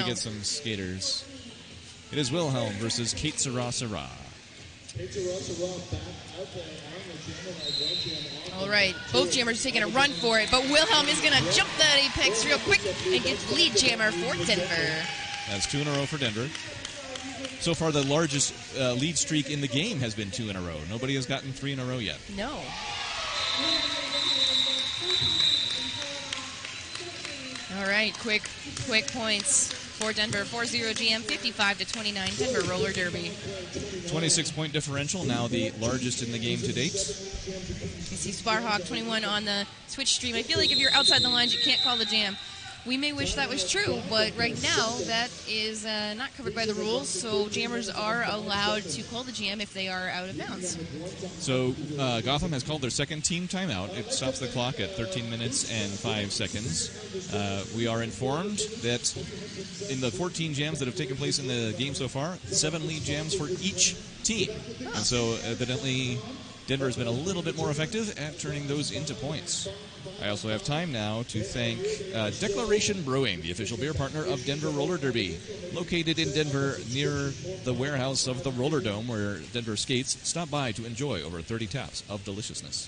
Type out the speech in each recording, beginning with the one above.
We get some skaters. It is Wilhelm versus Kate Sarah. All right, both jammers taking a run for it, but Wilhelm is going to jump that apex real quick and get the lead jammer for Denver. That's 2 in a row for Denver. So far, the largest lead streak in the game has been 2 in a row. Nobody has gotten 3 in a row yet. No. All right, quick points for Denver. 4-0 GM, 55-29 Denver roller derby. 26-point differential, now the largest in the game to date. You see Sparhawk21 on the Twitch stream. I feel like if you're outside the lines, you can't call the jam. We may wish that was true, but right now that is not covered by the rules, so jammers are allowed to call the jam if they are out of bounds. So Gotham has called their second team timeout. It stops the clock at 13 minutes and 5 seconds. We are informed that in the 14 jams that have taken place in the game so far, 7 lead jams for each team. And so evidently Denver has been a little bit more effective at turning those into points. I also have time now to thank Declaration Brewing, the official beer partner of Denver Roller Derby, located in Denver near the warehouse of the Roller Dome where Denver skates. Stop by to enjoy over 30 taps of deliciousness.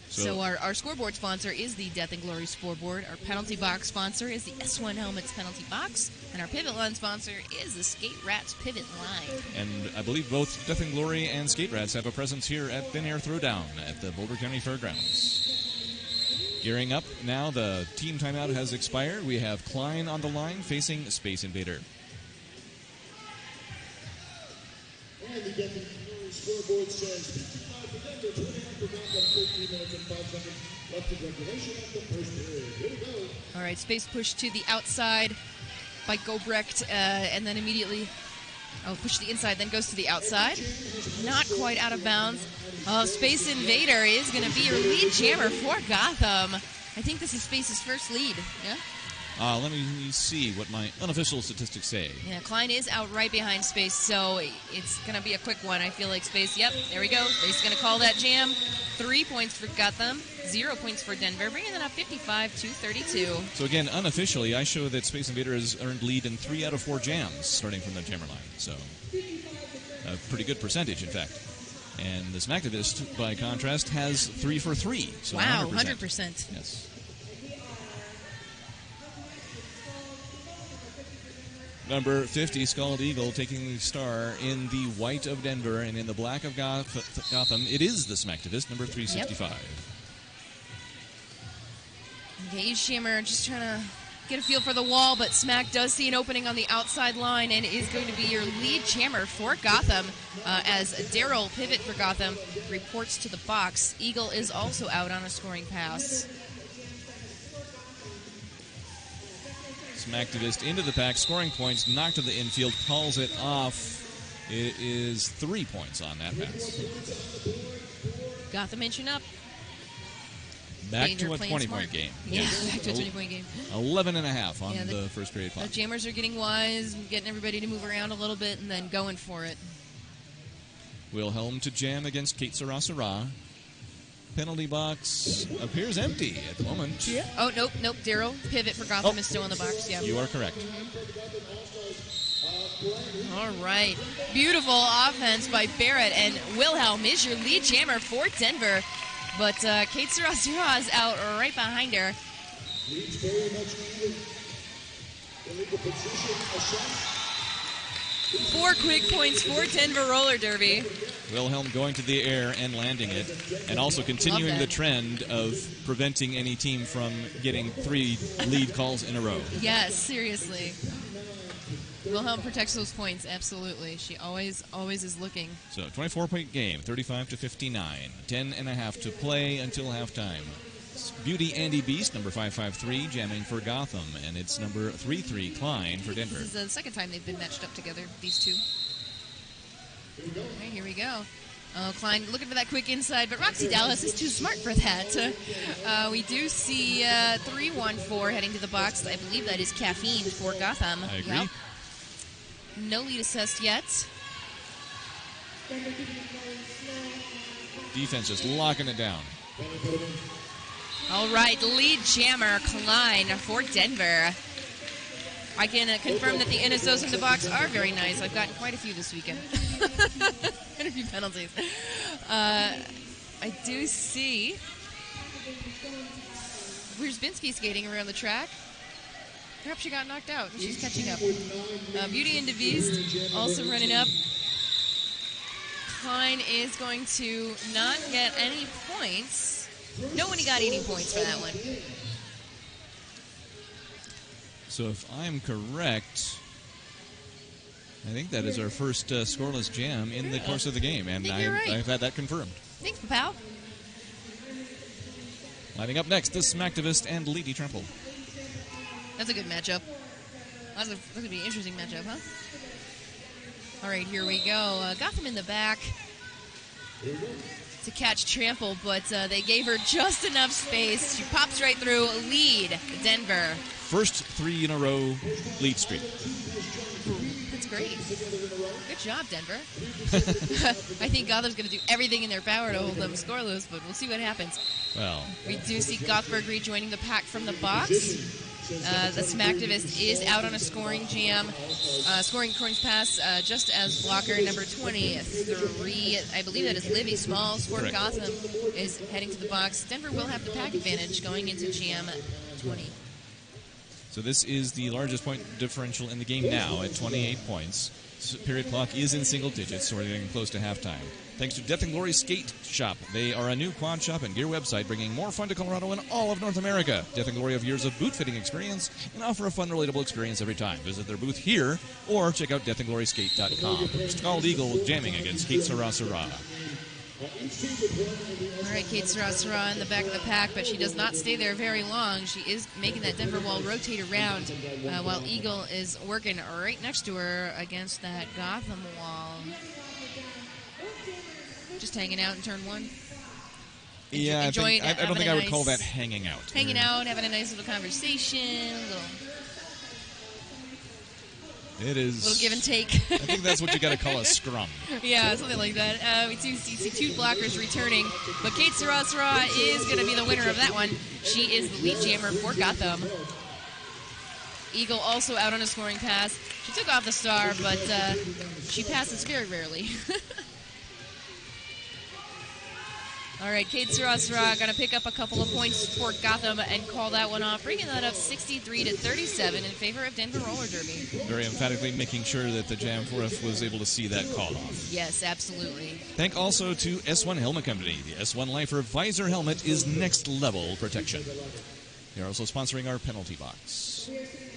So our scoreboard sponsor is the Death and Glory scoreboard. Our penalty box sponsor is the S1 Helmets penalty box. And our pivot line sponsor is the Skate Rats pivot line. And I believe both Death and Glory and Skate Rats have a presence here at Thin Air Throwdown at the Boulder County Fairgrounds. Gearing up now, the team timeout has expired. We have Klein on the line facing Space Invader. And the Death and Glory scoreboard says 55 for Denver, 29 for Gotham, 13 minutes and 5 seconds left in regulation of the first period. Here we go. All right, space push to the outside by Gobrecht, and then immediately, push to the inside, then goes to the outside. Not quite out of bounds. Space Invader is going to be your lead jammer for Gotham. I think this is Space's first lead, yeah? Let me see what my unofficial statistics say. Yeah, Klein is out right behind Space, so it's going to be a quick one. I feel like Space, yep, there we go. Space is going to call that jam. 3 points for Gotham, 0 points for Denver, bringing it up 55-32. So again, unofficially, I show that Space Invader has earned lead in 3 out of 4 jams starting from the jammer line. So a pretty good percentage, in fact. And the Smacktivist, by contrast, has 3 for 3. So wow, 100%. 100%. Yes. Number 50, Scald Eagle, taking the star in the white of Denver and in the black of Gotham. It is the Smacktivist, number 365. Yep. Okay, each jammer just trying to get a feel for the wall, but Smack does see an opening on the outside line and is going to be your lead jammer for Gotham as Daryl, pivot for Gotham, reports to the box. Eagle is also out on a scoring pass. Smacktivist into the pack, scoring points, knocked to the infield, calls it off. It is 3 points on that pass. Gotham inching up. Back to a 20-point game. Yeah, back to a 20-point game. 11 and a half on the first period clock. The jammers are getting wise, getting everybody to move around a little bit, and then going for it. Wilhelm to jam against Kate Sarah. Penalty box appears empty at the moment. Yeah. Oh, nope. Daryl, pivot for Gotham is still in the box. Yeah. You are correct. All right. Beautiful offense by Barrett, and Wilhelm is your lead jammer for Denver. But Kate Sarah is out right behind her. Leads very much needed. Illegal position, a shot. 4 quick points for Denver Roller Derby. Wilhelm going to the air and landing it, and also continuing the trend of preventing any team from getting 3 lead calls in a row. Yes, seriously. Wilhelm protects those points, absolutely. She always is looking. So, 24-point game, 35-59. 10 and a half to play until halftime. Beauty Andy Beast, number 553, jamming for Gotham, and it's number 33, Klein, for Denver. This is the second time they've been matched up together, these two. Okay, here we go. Oh, Klein looking for that quick inside, but Roxy Dallas is too smart for that. We do see 3-1-4 heading to the box. I believe that is Caffeine for Gotham. I agree. Yep. No lead assist yet. Defense just locking it down. All right, lead jammer Klein for Denver. I can confirm that the NSOs in the box are very nice. I've gotten quite a few this weekend. Quite a few penalties. I do see Wierzbinski skating around the track. Perhaps she got knocked out and she's catching up. Beauty and DeVeest also running up. Klein is going to not get any points. Nobody got any points for that one. So if I'm correct, I think that is our first scoreless jam in the course of the game, and I've had that confirmed. Thanks, pal. Lining up next, the Smacktivist and Lady Trample. That's a good matchup. That's going to be an interesting matchup, huh? All right, here we go. Gotham in the back to catch Trample, but they gave her just enough space. She pops right through. Lead, Denver. First 3 in a row lead streak. That's great. Good job, Denver. I think Gotham's going to do everything in their power to hold them scoreless, but we'll see what happens. Well, we do see Gothberg rejoining the pack from the box. The Smacktivist is out on a scoring jam. Scoring coins pass just as blocker number 23. I believe that is Livy Smalls for Correct. Gotham is heading to the box. Denver will have the pack advantage going into jam 20. So this is the largest point differential in the game now at 28 points. Period clock is in single digits, so we're getting close to halftime. Thanks to Death and Glory Skate Shop. They are a new quad shop and gear website bringing more fun to Colorado and all of North America. Death and Glory have years of boot fitting experience and offer a fun, relatable experience every time. Visit their booth here or check out deathandgloryskate.com. Scald Eagle jamming against Kate Sarah. All right, Kate Sarah in the back of the pack, but she does not stay there very long. She is making that Denver wall rotate around while Eagle is working right next to her against that Gotham wall. Just hanging out in turn 1. Yeah, I don't think I would call that hanging out. Hanging out, having a nice little conversation, It is. Little give and take. I think that's what you got to call a scrum. Yeah, something like that. We do see 2 blockers returning, but Kate Sarah is going to be the winner of that one. She is the lead jammer for Gotham. Eagle also out on a scoring pass. She took off the star, but she passes very rarely. All right, Kate Sarah going to pick up a couple of points for Gotham and call that one off, bringing that up 63-37 in favor of Denver Roller Derby. Very emphatically making sure that the Jam 4F was able to see that call off. Yes, absolutely. Thank also to S1 Helmet Company. The S1 Lifer Visor Helmet is next level protection. They're also sponsoring our penalty box.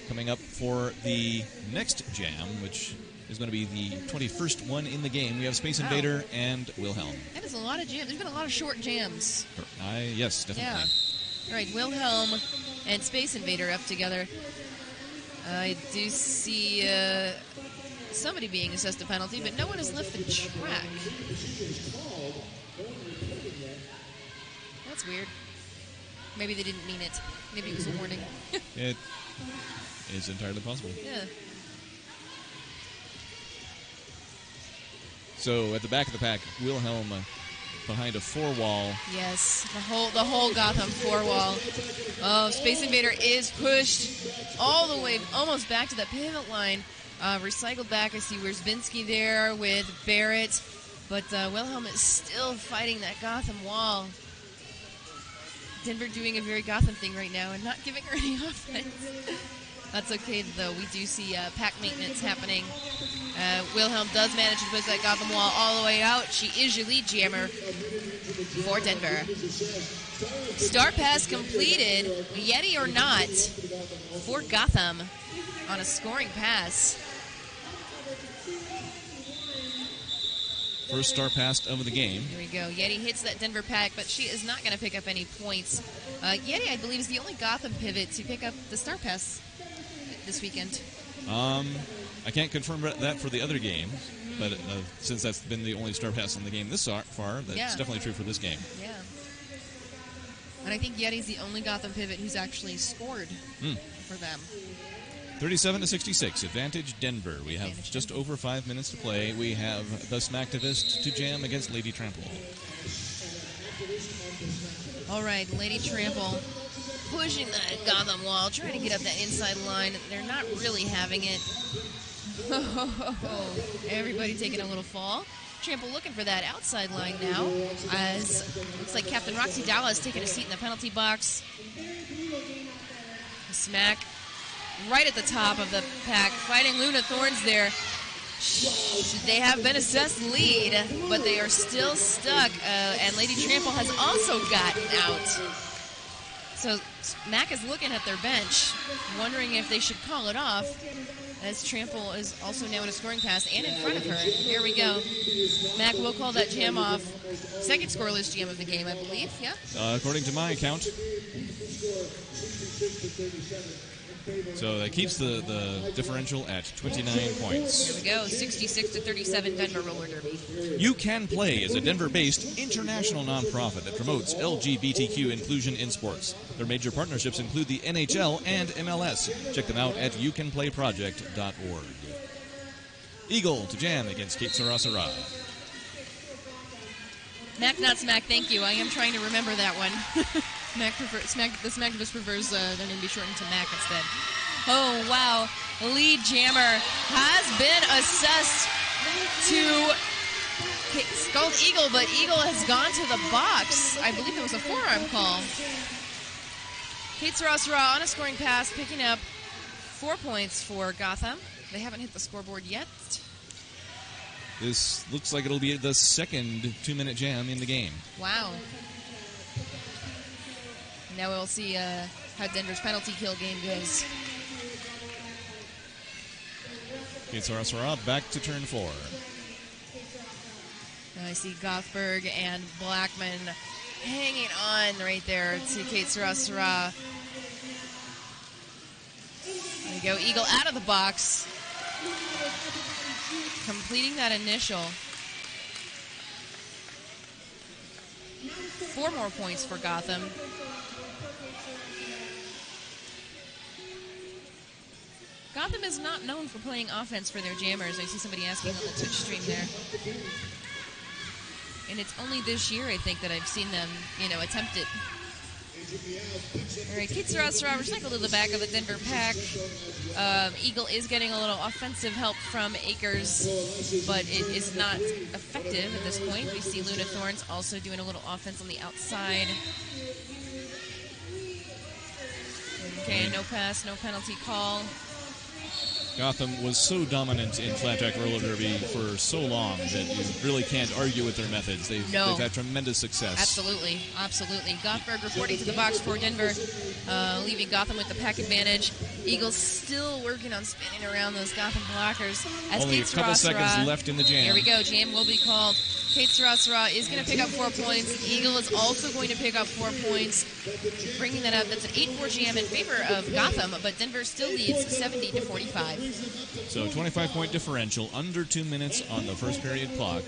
Coming up for the next Jam, which is going to be the 21st one in the game. We have Space Invader and Wilhelm. That is a lot of jams. There's been a lot of short jams. Yes, definitely. Yeah. All right, Wilhelm and Space Invader up together. I do see somebody being assessed a penalty, but no one has left the track. That's weird. Maybe they didn't mean it. Maybe it was a warning. It is entirely possible. Yeah. So at the back of the pack, Wilhelm behind a 4-wall. Yes, the whole Gotham 4-wall. Oh, Space Invader is pushed all the way, almost back to the pivot line. Recycled back. I see Wierzbinski there with Barrett, but Wilhelm is still fighting that Gotham wall. Denver doing a very Gotham thing right now and not giving her any offense. That's okay, though. We do see pack maintenance happening. Wilhelm does manage to push that Gotham wall all the way out. She is your lead jammer for Denver. Star pass completed, Yeti or not, for Gotham on a scoring pass. First star pass of the game. Here we go. Yeti hits that Denver pack, but she is not going to pick up any points. Yeti, I believe, is the only Gotham pivot to pick up the star pass this weekend. I can't confirm that for the other games, but since that's been the only star pass in the game this far, that's definitely true for this game. Yeah. And I think Yeti's the only Gotham pivot who's actually scored for them. 37-66, advantage Denver. We have just over 5 minutes to play. We have the Smacktivist to jam against Lady Trample. All right, Lady Trample pushing that Gotham wall, trying to get up that inside line. They're not really having it. Everybody taking a little fall. Trample looking for that outside line now, as looks like Captain Roxy Dallas taking a seat in the penalty box. Smack right at the top of the pack, fighting Luna Thorns there. They have been assessed lead, but they are still stuck, and Lady Trample has also gotten out. So Mac is looking at their bench, wondering if they should call it off, as Trample is also now in a scoring pass and in front of her. Here we go. Mac will call that jam off. Second scoreless jam of the game, I believe, yeah? According to my account. So that keeps the differential at 29 points. Here we go, 66-37 Denver Roller Derby. You Can Play is a Denver-based international nonprofit that promotes LGBTQ inclusion in sports. Their major partnerships include the NHL and MLS. Check them out at youcanplayproject.org. Eagle to jam against Kate Sarasara. Mac, not Smack, thank you. I am trying to remember that one. The Smack just prefers their name to be shortened to Mac instead. Oh, wow. Lead jammer has been assessed to Skull Eagle, but Eagle has gone to the box. I believe it was a forearm call. Kate Sarasara on a scoring pass, picking up 4 points for Gotham. They haven't hit the scoreboard yet. This looks like it'll be the second 2-minute jam in the game. Wow. Now we'll see how Denver's penalty kill game goes. Kate Sarasara back to turn 4. Now I see Gothberg and Blackman hanging on right there to Kate Sarasara. There we go. Eagle out of the box. Completing that initial. 4 more points for Gotham. Gotham is not known for playing offense for their jammers. I see somebody asking on the Twitch stream there. And it's only this year, I think, that I've seen them, attempt it. All right, Kate Sarasara recycled to the back of the Denver pack. Eagle is getting a little offensive help from Akers, but it is not effective at this point. We see Luna Thorns also doing a little offense on the outside. Okay, no pass, no penalty call. Gotham was so dominant in flat track roller derby for so long that you really can't argue with their methods. They've had tremendous success. Absolutely. Gothberg reporting to the box for Denver, leaving Gotham with the pack advantage. Eagles still working on spinning around those Gotham blockers. As Only Kate a couple seconds left in the jam. Here we go. Jam will be called. Kate Sarasara is going to pick up 4 points. Eagle is also going to pick up 4 points, bringing that up. That's an 8-4 jam in favor of Gotham, but Denver still leads 70-45. So 25-point differential, under 2 minutes on the first period clock.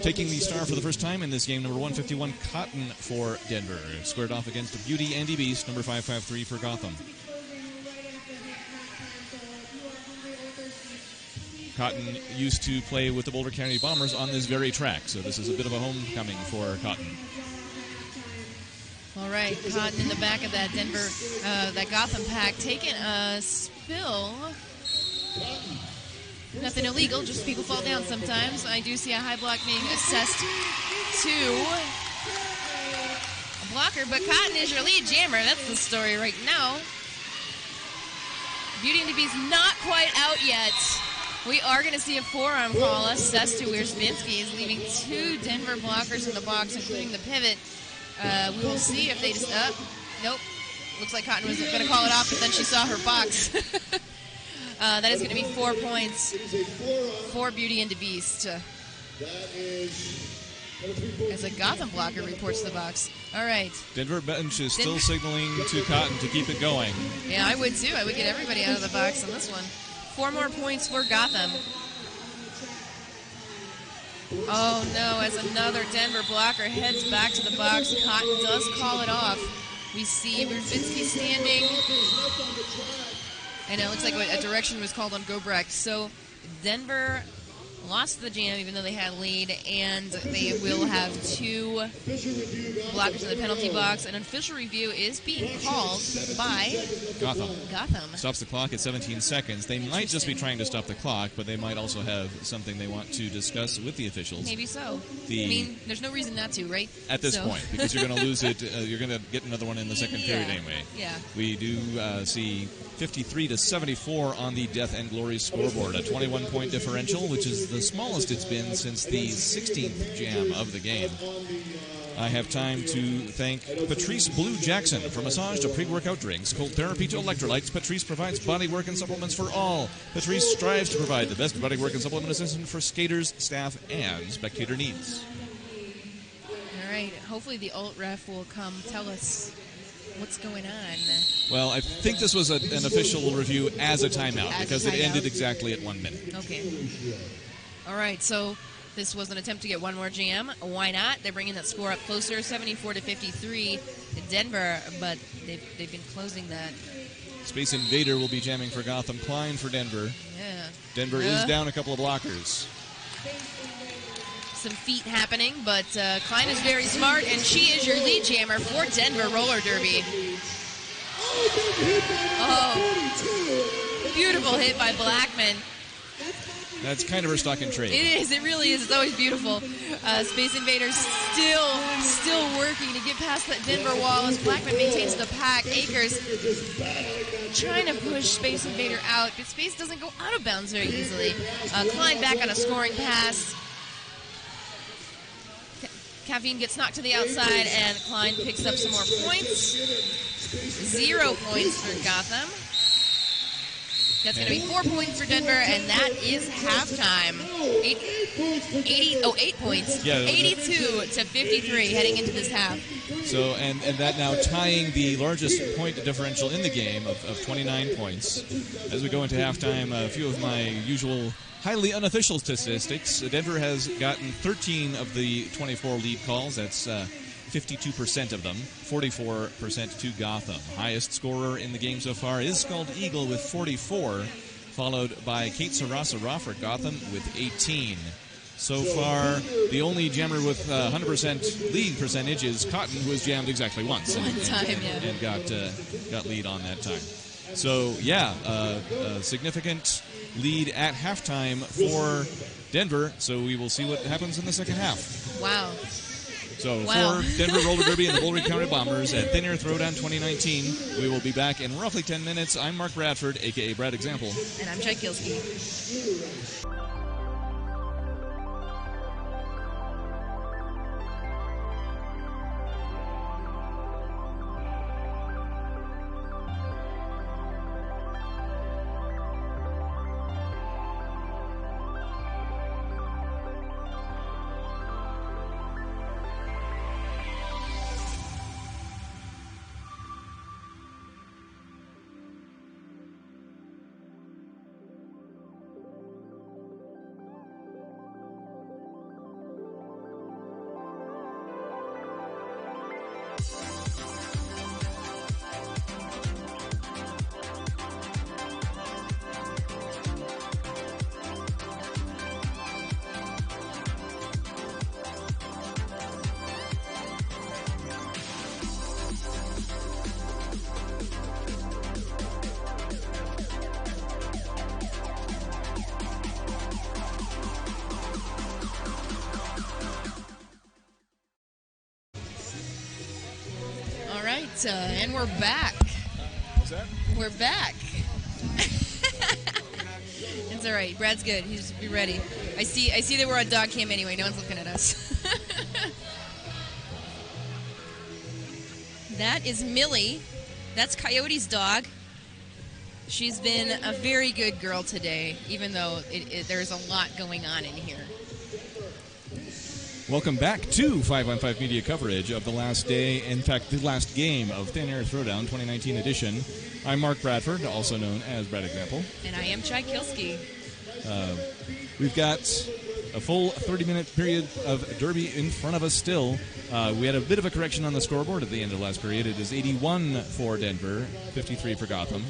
Taking the star for the first time in this game, number 151, Cotton for Denver. Squared off against Beauty Andy Beast, number 553 for Gotham. Cotton used to play with the Boulder County Bombers on this very track, so this is a bit of a homecoming for Cotton. All right, Cotton in the back of that Denver, that Gotham pack, taking a spill. Nothing illegal, just people fall down sometimes. I do see a high block being assessed to a blocker, but Cotton is your lead jammer. That's the story right now. Beauty and the Beast not quite out yet. We are going to see a forearm call assessed to Wierzbinski, is leaving 2 Denver blockers in the box, including the pivot. We will see if they just... nope. Looks like Cotton was going to call it off, but then she saw her box. That is going to be 4 points for Beauty and the Beast. As a Gotham blocker reports the box. All right. Denver bench is still signaling to Cotton to keep it going. Yeah, I would too. I would get everybody out of the box on this one. 4 more points for Gotham. Oh no, as another Denver blocker heads back to the box, Cotton does call it off. We see Wierzbinski standing. And it looks like a direction was called on Gobrecht. So Denver lost the jam even though they had a lead, and they will have 2 blockers in the penalty box. An official review is being called by Gotham. Stops the clock at 17 seconds. They might just be trying to stop the clock, but they might also have something they want to discuss with the officials. Maybe so. I mean, there's no reason not to, right? At this point, because you're going to lose it. You're going to get another one in the second period anyway. Yeah. We do see 53-74 on the Death and Glory scoreboard, a 21-point differential, which is the smallest it's been since the 16th jam of the game. I have time to thank Patrice Blue Jackson. From massage to pre-workout drinks, cold therapy to electrolytes, Patrice provides bodywork and supplements for all. Patrice strives to provide the best bodywork and supplement assistance for skaters, staff, and spectator needs. All right. Hopefully the alt ref will come tell us what's going on. Well, I think this was an official review as a timeout because it ended exactly at 1 minute. Okay. All right, so this was an attempt to get one more jam. Why not? They're bringing that score up closer, 74-53 to Denver, but they've been closing that. Space Invader will be jamming for Gotham. Klein for Denver. Yeah. Denver is down a couple of blockers. Some feet happening, but Klein is very smart, and she is your lead jammer for Denver Roller Derby. Oh, beautiful hit by Blackman. That's kind of her stock and trade. It is. It really is. It's always beautiful. Space Invaders still working to get past that Denver wall as Blackman maintains the pack. Akers trying to push Space Invader out, but Space doesn't go out of bounds very easily. Klein back on a scoring pass. Caffeine gets knocked to the outside, and Klein picks up some more points. 0 points for Gotham. That's going to be 4 points for Denver, and that is halftime. 8 points. Yeah, 82-53 heading into this half. So, and that now tying the largest point differential in the game of 29 points. As we go into halftime, a few of my usual highly unofficial statistics. Denver has gotten 13 of the 24 lead calls. That's 52% of them, 44% to Gotham. Highest scorer in the game so far is Scald Eagle with 44, followed by Kate Sarasara for Gotham with 18. So far, the only jammer with 100% lead percentage is Cotton, who has jammed exactly once. And got lead on that time. So, a significant lead at halftime for Denver. So we will see what happens in the second half. Wow. So for Denver Roller Derby and the Boulder County Bombers at Thin Air Throwdown 2019, we will be back in roughly 10 minutes. I'm Mark Bradford, a.k.a. Brad Example. And I'm Chad Kielski. And we're back. What's that? We're back. It's all right. Brad's good. He's be ready. I see that we're on dog cam anyway. No one's looking at us. That is Millie. That's Coyote's dog. She's been a very good girl today, even though there's a lot going on in here. Welcome back to 5-on-5 media coverage of the last day, in fact, the last game of Thin Air Throwdown 2019 edition. I'm Mark Bradford, also known as Brad Example. And I am Chad Kielski. We've got a full 30-minute period of Derby in front of us still. We had a bit of a correction on the scoreboard at the end of the last period. It is 81 for Denver, 53 for Gotham.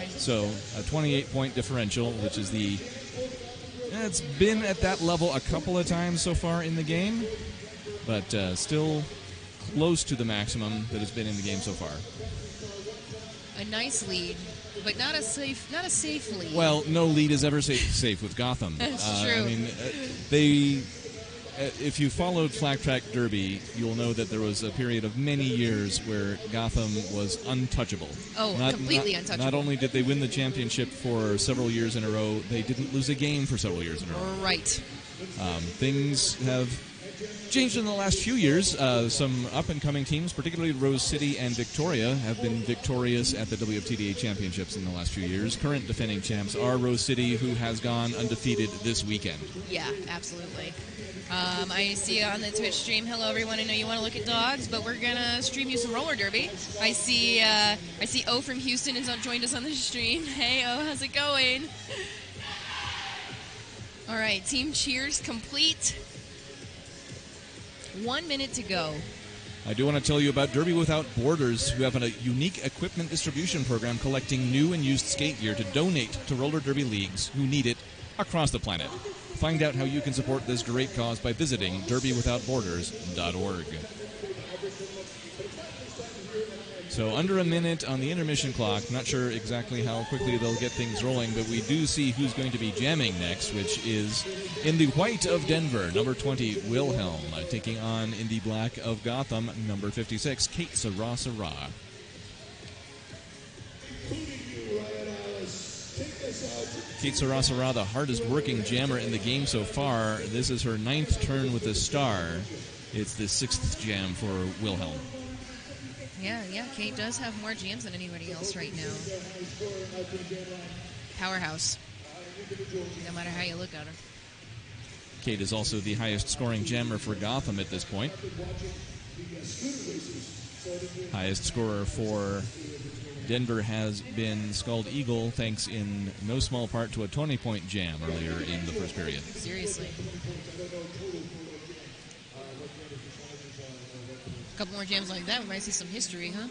So a 28-point differential, which is the It's been at that level a couple of times so far in the game, but still close to the maximum that has been in the game so far. A nice lead, but not a safe lead. Well, no lead is ever safe with Gotham. That's true. I mean, they. If you followed Flag Track Derby, you'll know that there was a period of many years where Gotham was untouchable. Oh, completely untouchable. Not only did they win the championship for several years in a row, they didn't lose a game for several years in a row. Right. Things have changed in the last few years. Some up-and-coming teams, particularly Rose City and Victoria, have been victorious at the WFTDA championships in the last few years. Current defending champs are Rose City, who has gone undefeated this weekend. Yeah, absolutely. I see on the Twitch stream, hello everyone, I know you want to look at dogs, but we're going to stream you some roller derby. I see O from Houston has joined us on the stream. Hey O, how's it going? All right, team cheers complete. 1 minute to go. I do want to tell you about Derby Without Borders, who have a unique equipment distribution program collecting new and used skate gear to donate to roller derby leagues who need it across the planet. Find out how you can support this great cause by visiting derbywithoutborders.org. So under a minute on the intermission clock. Not sure exactly how quickly they'll get things rolling, but we do see who's going to be jamming next, which is in the white of Denver, number 20, Wilhelm, taking on in the black of Gotham, number 56, Kate Sarah. Kate Sarah, the hardest working jammer in the game so far. This is her 9th turn with the star. It's the 6th jam for Wilhelm. Yeah, Kate does have more jams than anybody else right now. Powerhouse. No matter how you look at her. Kate is also the highest scoring jammer for Gotham at this point. Highest scorer for Denver has been Scald Eagle, thanks in no small part to a 20-point jam earlier in the first period. Seriously. A couple more jams like that, we might see some history, huh?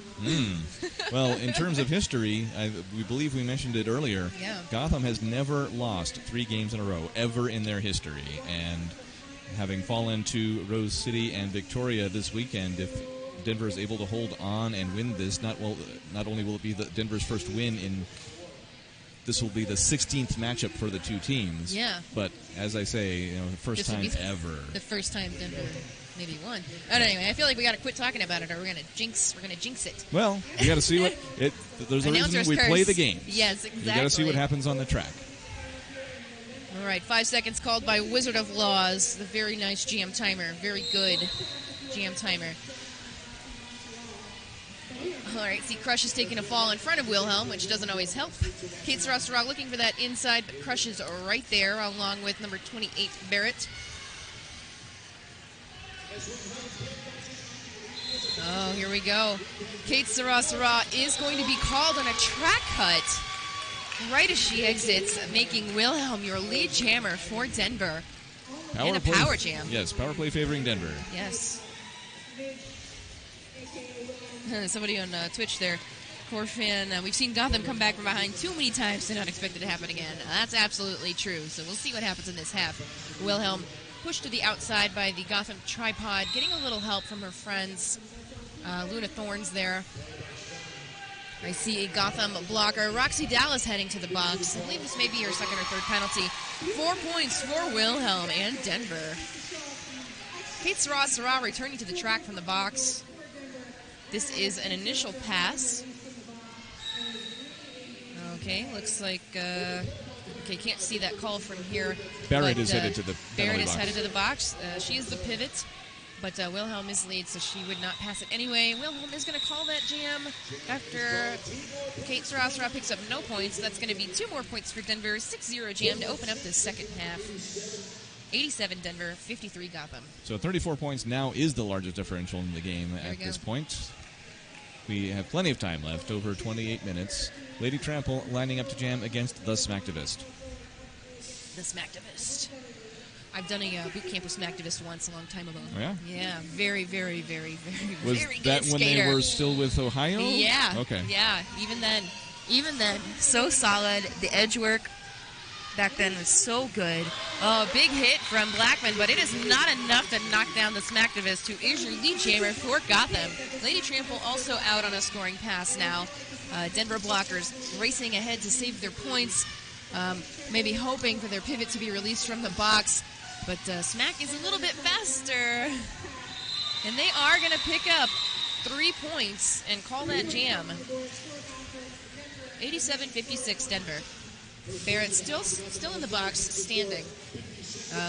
Well, in terms of history, we believe we mentioned it earlier. Yeah. Gotham has never lost 3 games in a row, ever in their history. And having fallen to Rose City and Victoria this weekend, if Denver is able to hold on and win this, not only will it be Denver's first win this will be the 16th matchup for the two teams. Yeah. But as I say, the first time ever. The first time Denver maybe won. But anyway, I feel like we got to quit talking about it, or we're gonna jinx it. Well, we got to see what there's a reason we play the game. Yes, exactly. You got to see what happens on the track. All right, 5 seconds called by Wizard of Laws. The very nice jam timer, very good jam timer. All right, see, Crush is taking a fall in front of Wilhelm, which doesn't always help. Kate Sarah looking for that inside, but Crush is right there, along with number 28, Barrett. Oh, here we go. Kate Sarah is going to be called on a track cut right as she exits, making Wilhelm your lead jammer for Denver. And a power jam. Yes, power play favoring Denver. Yes. Somebody on Twitch there, Corfan, we've seen Gotham come back from behind too many times to not expect it to happen again. That's absolutely true. So we'll see what happens in this half. Wilhelm pushed to the outside by the Gotham tripod, getting a little help from her friends. Luna Thorns there. I see a Gotham blocker. Roxy Dallas heading to the box. I believe this may be her second or third penalty. 4 points for Wilhelm and Denver. Kate Sarah returning to the track from the box. This is an initial pass. Okay, looks like... Okay, can't see that call from here. Barrett is headed to the Barrett is headed to the box. She is the pivot, but Wilhelm is lead, so she would not pass it anyway. Wilhelm is going to call that jam after Kate Sarah picks up no points. That's going to be 2 more points for Denver. 6-0 jam to open up the second half. 87 Denver, 53 Gotham. So 34 points now is the largest differential in the game at this point. We have plenty of time left, over 28 minutes. Lady Trample lining up to jam against the Smacktivist. The Smacktivist. I've done a boot camp with Smacktivist once a long time ago. Oh, yeah? Yeah, very, very, very, very, was very good that when skater. They were still with Ohio? Yeah. Okay. Yeah, even then, so solid. The edge work, back then was so good. Oh, big hit from Blackman, but it is not enough to knock down the Smacktivist, who is your lead jammer for Gotham. Lady Trample also out on a scoring pass now. Denver blockers racing ahead to save their points, maybe hoping for their pivot to be released from the box. But Smack is a little bit faster, and they are going to pick up 3 points and call that jam. 87-56 Denver. Barrett still in the box, standing.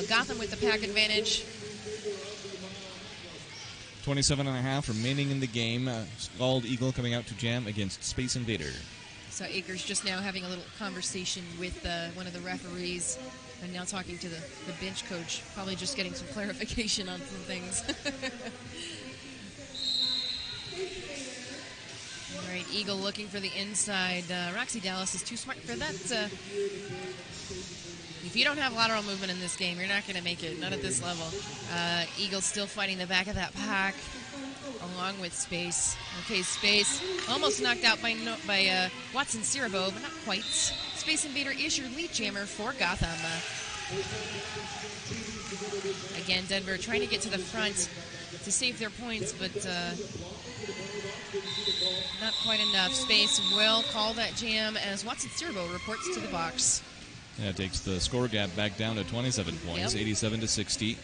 Gotham with the pack advantage. 27.5 remaining in the game. Scald Eagle coming out to jam against Space Invader. So Akers just now having a little conversation with one of the referees and now talking to the bench coach, probably just getting some clarification on some things. All right, Eagle looking for the inside. Roxy Dallas is too smart for that. If you don't have lateral movement in this game, you're not going to make it, not at this level. Eagle still fighting the back of that pack, along with Space. Okay, Space almost knocked out by Watson Cirabo, but not quite. Space Invader is your lead jammer for Gotham. Again, Denver trying to get to the front to save their points, but not quite enough. Space will call that jam as Watson Cirabo reports to the box. Yeah, it takes the score gap back down to 27 points, 87-60,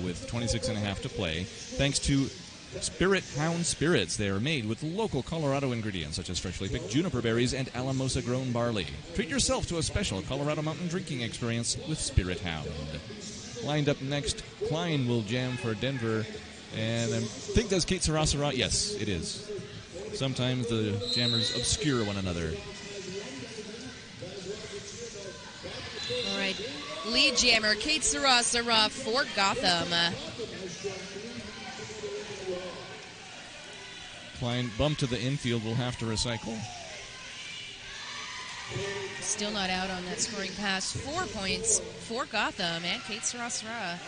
with 26.5 to play. Thanks to Spirit Hound Spirits. They are made with local Colorado ingredients such as freshly picked juniper berries and Alamosa grown barley. Treat yourself to a special Colorado Mountain drinking experience with Spirit Hound. Lined up next, Klein will jam for Denver, and I think that's Kate Sarasara. Yes, it is. Sometimes the jammers obscure one another. All right, lead jammer Kate Sarasara for Gotham. Klein bump to the infield, will have to recycle. Still not out on that scoring pass. 4 points for Gotham and Kate Sarasara.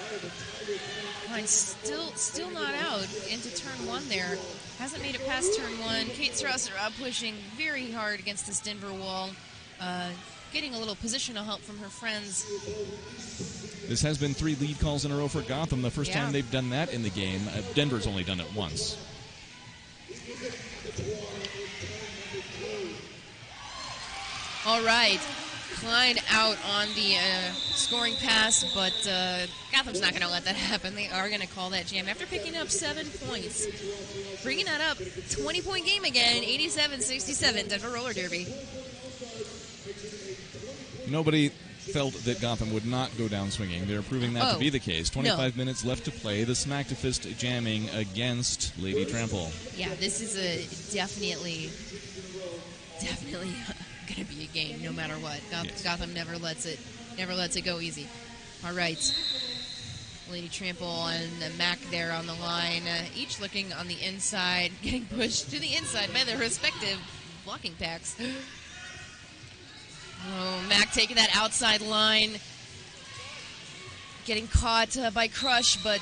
Klein still not out into turn one there. Hasn't made it past turn one. Kate Sarasara pushing very hard against this Denver wall. Getting a little positional help from her friends. This has been 3 lead calls in a row for Gotham. The first time they've done that in the game. Denver's only done it once. All right, Klein out on the scoring pass, but Gotham's not going to let that happen. They are going to call that jam after picking up 7 points. Bringing that up, 20-point game again, 87-67, Denver Roller Derby. Nobody felt that Gotham would not go down swinging. They're proving that to be the case. 25 minutes left to play. The Smacktivist jamming against Lady Trample. Yeah, this is definitely going to be a game no matter what. Gotham never lets it go easy. All right. Lady Trample and Mac there on the line, each looking on the inside, getting pushed to the inside by their respective blocking packs. Oh, Mac taking that outside line, getting caught by Crush, but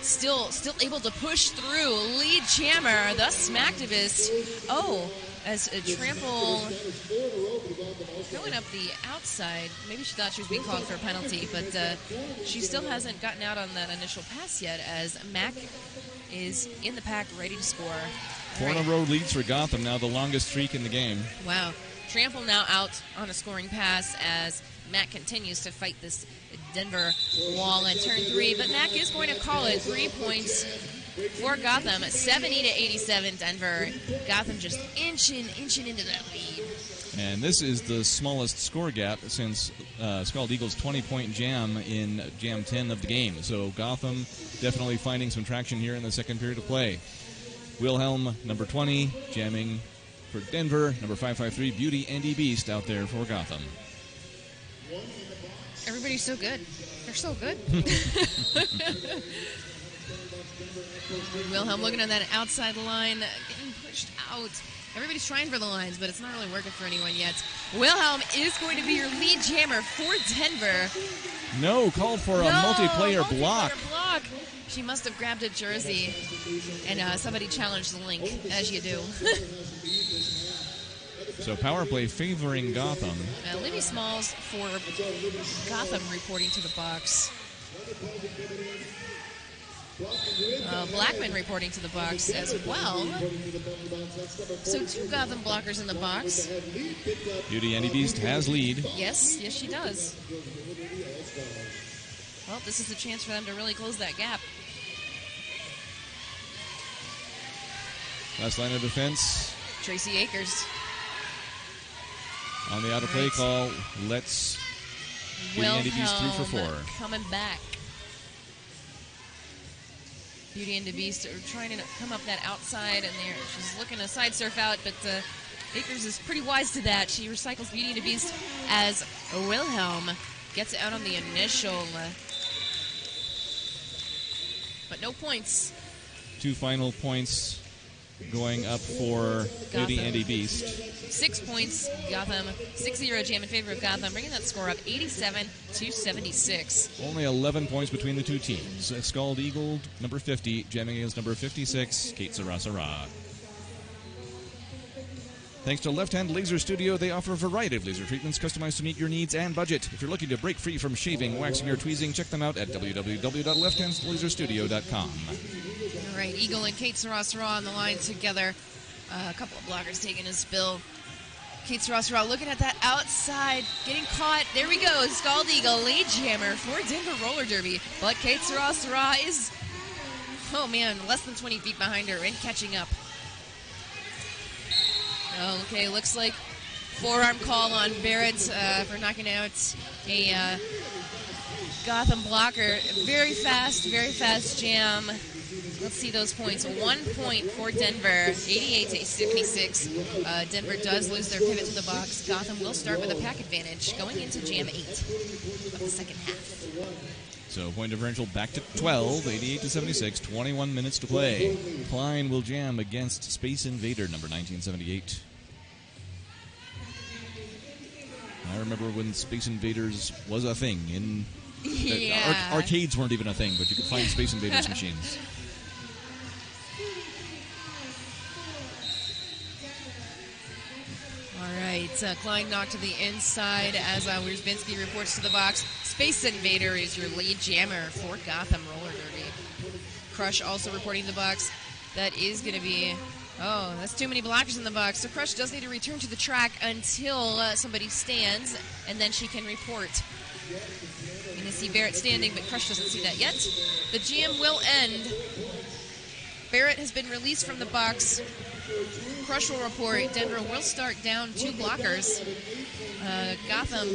still able to push through. Lead jammer, the Smacktivist. Oh, as Trample going up the outside. Maybe she thought she was being called for a penalty, but she still hasn't gotten out on that initial pass yet, as Mac is in the pack, ready to score. 4 in a row leads for Gotham, now the longest streak in the game. Wow. Trample now out on a scoring pass as Mac continues to fight this Denver wall in turn 3, but Mac is going to call it 3 points for Gotham, 70-87 Denver. Gotham just inching into that lead. And this is the smallest score gap since Scald Eagle's 20-point jam in Jam 10 of the game. So Gotham definitely finding some traction here in the second period of play. Wilhelm, number 20, jamming for Denver. Number 553, Beauty Andy Beast out there for Gotham. Everybody's so good. They're so good. Wilhelm looking on that outside line, getting pushed out. Everybody's trying for the lines, but it's not really working for anyone yet. Wilhelm is going to be your lead jammer for Denver. No, called for a multiplayer block. She must have grabbed a jersey, and somebody challenged the link, as you do. So power play favoring Gotham. Libby Smalls for Gotham reporting to the box. Blackman reporting to the box as well. So 2 Gotham blockers in the box. Beauty Andy Beast has lead. Yes, she does. Well, this is the chance for them to really close that gap. Last line of defense. Tracy Akers. On the out of play call, let's Beauty Andy Beast 3 for 4. Coming back. Beauty and the Beast are trying to come up that outside, and she's looking to side surf out, but Akers is pretty wise to that. She recycles Beauty and the Beast as Wilhelm gets out on the initial, but no points. 2 final points going up for Gotham. Beauty and the Beast. 6 points, Gotham. 6-0 jam in favor of Gotham, bringing that score up 87-76. Only 11 points between the 2 teams. Scald Eagle, number 50, jamming against number 56, Kate Sarah. Thanks to Left Hand Laser Studio, they offer a variety of laser treatments customized to meet your needs and budget. If you're looking to break free from shaving, waxing, or tweezing, check them out at www.lefthandlaserstudio.com. All right, Eagle and Kate Sarah on the line together. A couple of blockers taking a spill. Kate Sarah looking at that outside, getting caught. There we go. Scald Eagle, lead jammer for Denver Roller Derby. But Kate Sarah is, oh man, less than 20 feet behind her and catching up. Okay, looks like forearm call on Barrett for knocking out a Gotham blocker. Very fast jam. Let's see those points. 1 point for Denver, 88-76. Denver does lose their pivot to the box. Gotham will start with a pack advantage going into jam 8 of the second half. So point differential back to 12, 88-76, 21 minutes to play. Klein will jam against Space Invader, number 1978. I remember when Space Invaders was a thing. Arcades weren't even a thing, but you could find Space Invaders machines. All right, Klein knocked to the inside as Wierzbinski reports to the box. Space Invader is your lead jammer for Gotham Roller Derby. Crush also reporting to the box. That is going to be, that's too many blockers in the box. So Crush does need to return to the track until somebody stands, and then she can report. You're going to see Barrett standing, but Crush doesn't see that yet. The jam will end. Barrett has been released from the box. Crush will report. Denver will start down 2 blockers. Gotham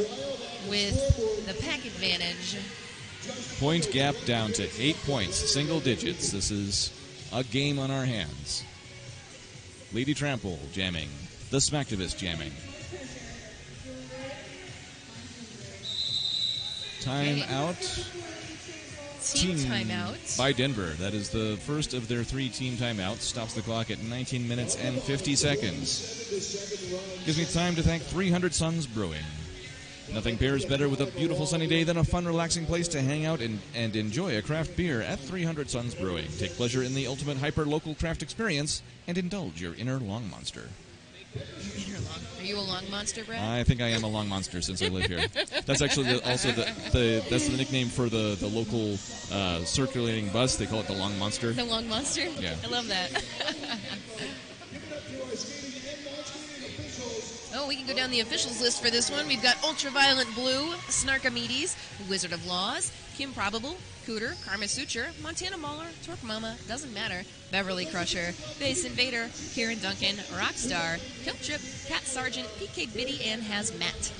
with the pack advantage. Point gap down to 8 points, single digits. This is a game on our hands. Lady Trample jamming. The Smacktivist jamming. Timeout. Team timeout by Denver. That is the first of their 3 team timeouts. Stops the clock at 19 minutes and 50 seconds. Gives me time to thank 300 Suns Brewing. Nothing pairs better with a beautiful sunny day than a fun, relaxing place to hang out and enjoy a craft beer at 300 Suns Brewing. Take pleasure in the ultimate hyper-local craft experience and indulge your inner long monster. Are you a long monster, Brad? I think I am a long monster since I live here. That's actually that's the nickname for the local circulating bus. They call it the Long Monster. The Long Monster? Yeah. I love that. Oh, we can go down the officials list for this one. We've got Ultraviolet Blue, Snarkamedes, Wizard of Laws, Kim Probable, Cooter, Karma Suture, Montana Mauler, Torque Mama, Doesn't Matter, Beverly Crusher, Base Invader, Kieran Duncan, Rockstar, Kilt Trip, Cat Sergeant, PK Biddy, and Hazmat.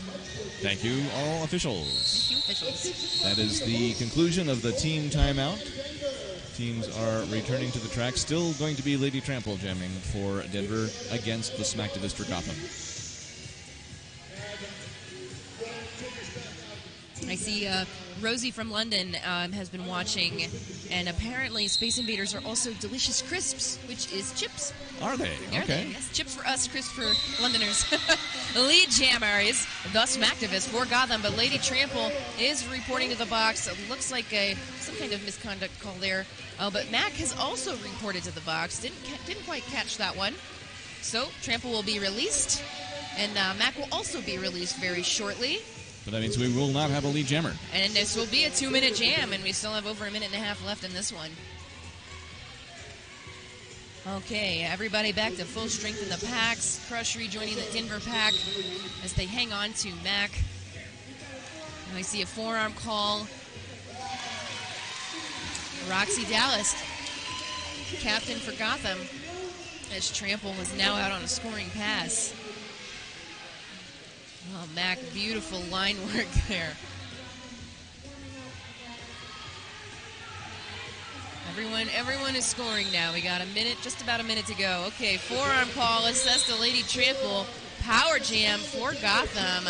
Thank you, all officials. Thank you, officials. That is the conclusion of the team timeout. Teams are returning to the track. Still going to be Lady Trample jamming for Denver against the Smacktivist for Gotham. I see Rosie from London has been watching, and apparently Space Invaders are also delicious crisps, which is chips. Are they? Are Okay. they? Yes, chips for us, crisps for Londoners. Lead jammer is the Smacktivist for Gotham, but Lady Trample is reporting to the box. It looks like some kind of misconduct call there. But Mac has also reported to the box. Didn't quite catch that one. So Trample will be released. And Mac will also be released very shortly. But that means we will not have a lead jammer. And this will be a 2-minute jam, and we still have over a minute and a half left in this one. Okay, everybody back to full strength in the packs. Crush rejoining the Denver pack as they hang on to Mac. And I see a forearm call. Roxy Dallas, captain for Gotham, as Trample is now out on a scoring pass. Oh, Mac, beautiful line work there. Everyone is scoring now. We got a minute, just about a minute to go. Okay, forearm call assessed to Lady Trample. Power jam for Gotham.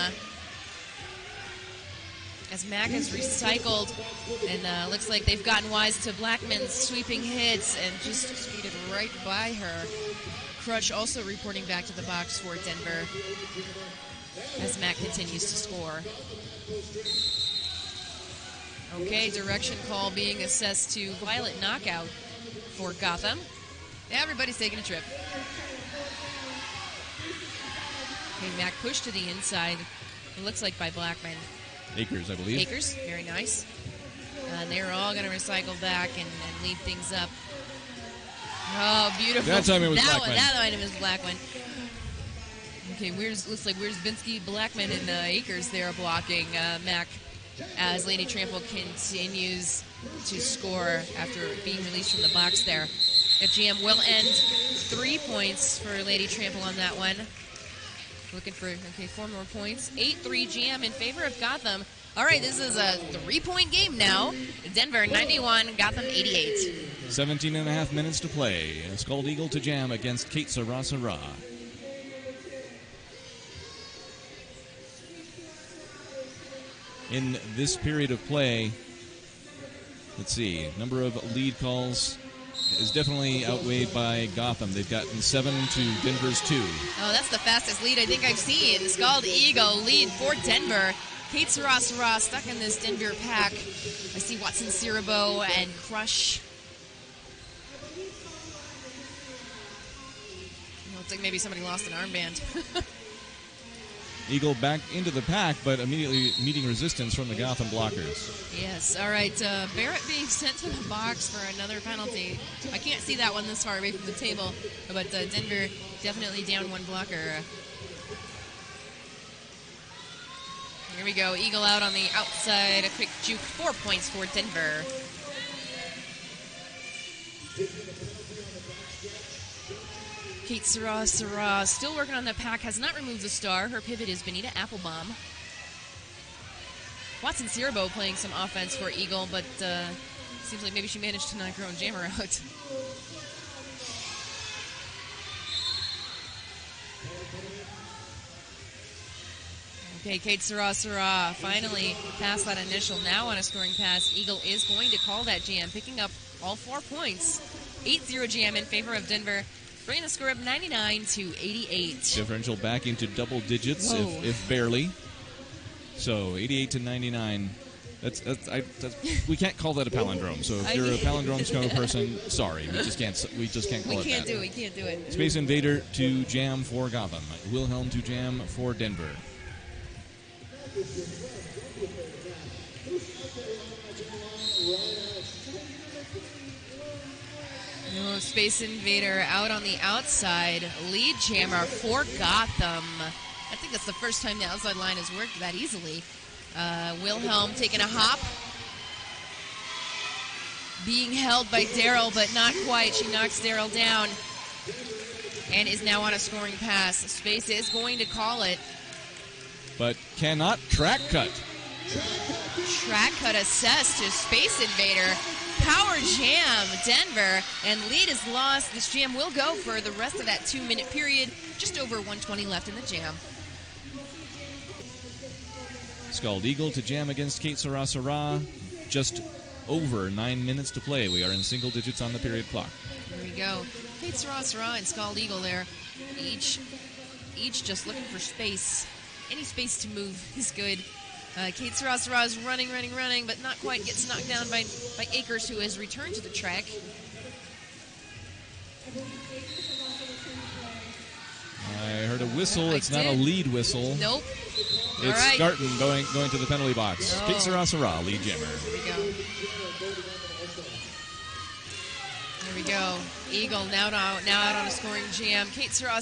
As Mac has recycled, and looks like they've gotten wise to Blackman's sweeping hits and just skated right by her. Crutch also reporting back to the box for Denver as Mac continues to score. Okay, direction call being assessed to Violet Knockout for Gotham. Everybody's taking a trip. Okay, Mac pushed to the inside. It looks like by Blackman. Akers, I believe. Akers, very nice. And they're all going to recycle back and lead things up. Oh, beautiful. That time it was Blackman. That item is Blackman. Okay, looks like Wierzbinski, Blackman, and Akers there blocking Mac as Lady Trample continues to score after being released from the box there. The jam will end 3 points for Lady Trample on that one. Looking for, 4 more points. 8-3 jam in favor of Gotham. All right, this is a 3-point game now. Denver 91, Gotham 88. 17 and a half minutes to play. Scald Eagle to jam against Kate Sarah. In this period of play, let's see, number of lead calls is definitely outweighed by Gotham. They've gotten 7 to Denver's 2. Oh, that's the fastest lead I think I've seen. Scald Eagle lead for Denver. Kate Sarah stuck in this Denver pack. I see Watson Cirabo and Crush. Looks like maybe somebody lost an armband. Eagle back into the pack, but immediately meeting resistance from the Gotham blockers. Yes, all right. Barrett being sent to the box for another penalty. I can't see that one this far away from the table, but Denver definitely down one blocker. Here we go. Eagle out on the outside. A quick juke. 4 points for Denver. Kate Sarah still working on that pack, has not removed the star. Her pivot is Benita Applebaum. Watson Cirabo playing some offense for Eagle, but seems like maybe she managed to knock her own jammer out. Okay, Kate Sarah finally past that initial, now on a scoring pass. Eagle is going to call that jam, picking up all 4 points. 8-0 jam in favor of Denver. Bringing a score of 99 to 88. Differential back into double digits, if barely. So 88 to 99. We can't call that a palindrome. So if you're a palindrome person, sorry, we just can't call it that. We can't do it. Space Invader to jam for Gotham. Wilhelm to jam for Denver. Space Invader out on the outside. Lead jammer for Gotham. I think that's the first time the outside line has worked that easily. Wilhelm taking a hop. Being held by Daryl, but not quite. She knocks Daryl down and is now on a scoring pass. Space is going to call it. But cannot track cut. Track cut assessed to Space Invader. Power jam, Denver, and lead is lost. This jam will go for the rest of that 2-minute period. Just over 1:20 left in the jam. Scald Eagle to jam against Kate Sarah. Just over 9 minutes to play. We are in single digits on the period clock. Here we go. Kate Sarah and Scald Eagle there. Each just looking for space. Any space to move is good. Kate Sarah is running, but not quite. Gets knocked down by Akers, who has returned to the track. I heard a whistle. It's not a did. lead whistle. Nope. It's All right. Garten going to the penalty box. Oh. Kate Sarah, lead jammer. Here we go. Eagle now out on a scoring jam. Kate Sarah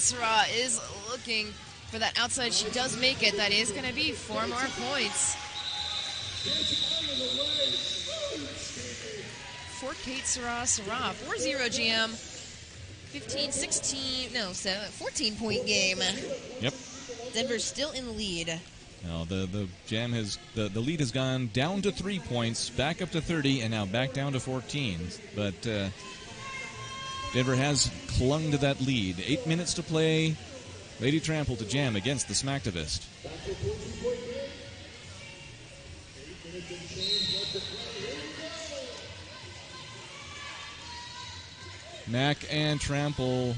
is looking for that outside. She does make it. That is going to be 4 more points for Kate Sarah. 4-0 jam. 14-point game. Yep. Denver's still in the lead. Now the jam the lead has gone down to 3 points, back up to 30, and now back down to 14. But Denver has clung to that lead. 8 minutes to play. Lady Trample to jam against the Smacktivist. Mac and Trample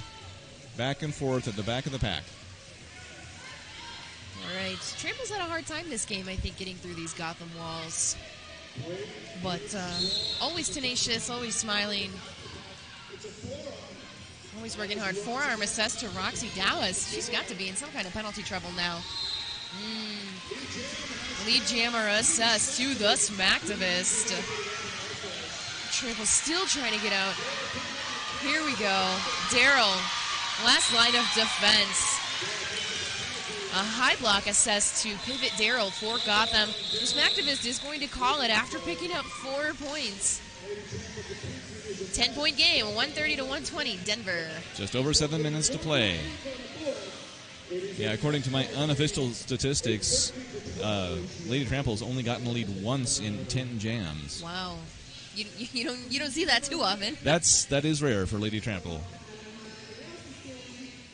back and forth at the back of the pack. All right. Trample's had a hard time this game, I think, getting through these Gotham walls. But always tenacious, always smiling. Always working hard. Forearm assessed to Roxy Dallas. She's got to be in some kind of penalty trouble now. Lead jammer assessed to the Smacktivist. Trample still trying to get out. Here we go. Daryl, last line of defense. A high block assessed to pivot Daryl for Gotham. The Smacktivist is going to call it after picking up 4 points. 10-point game, 130 to 120, Denver. Just over 7 minutes to play. Yeah, according to my unofficial statistics, Lady Trample's only gotten a lead once in 10 jams. Wow. You don't see that too often. That is rare for Lady Trample.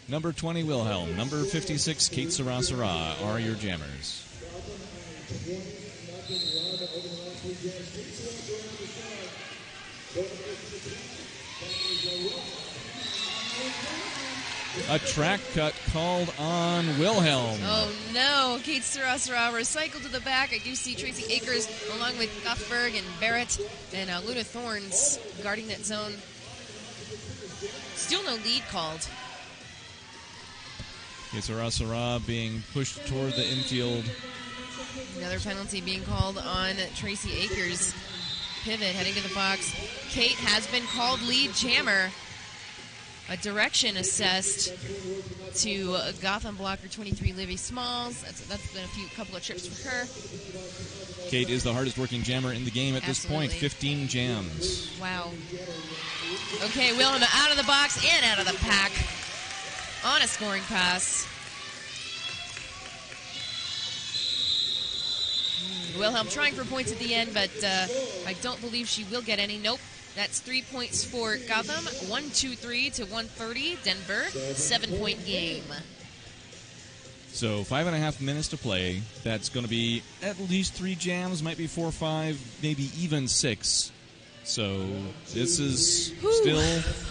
Number 20, Wilhelm. Number 56, Kate Sarah are your jammers. A track cut called on Wilhelm. Oh no, Kate Sarah recycled to the back. I do see Tracy Akers along with Cuthberg and Barrett and Luna Thorns guarding that zone. Still no lead called. Kate Sarah being pushed toward the infield. Another penalty being called on Tracy Akers. Pivot heading to the box. Kate has been called lead jammer. A direction assessed to Gotham blocker 23, Livy Smalls. That's been a couple of trips for her. Kate is the hardest working jammer in the game at Absolutely. this point. 15 jams. Wow. Okay, Wilhelm out of the box and out of the pack on a scoring pass. Wilhelm trying for points at the end, but I don't believe she will get any. Nope. That's 3 points for Gotham. 123 to 130. Denver, 7-point game. So 5.5 minutes to play. That's going to be at least 3 jams, might be 4 or 5, maybe even 6. So this is still...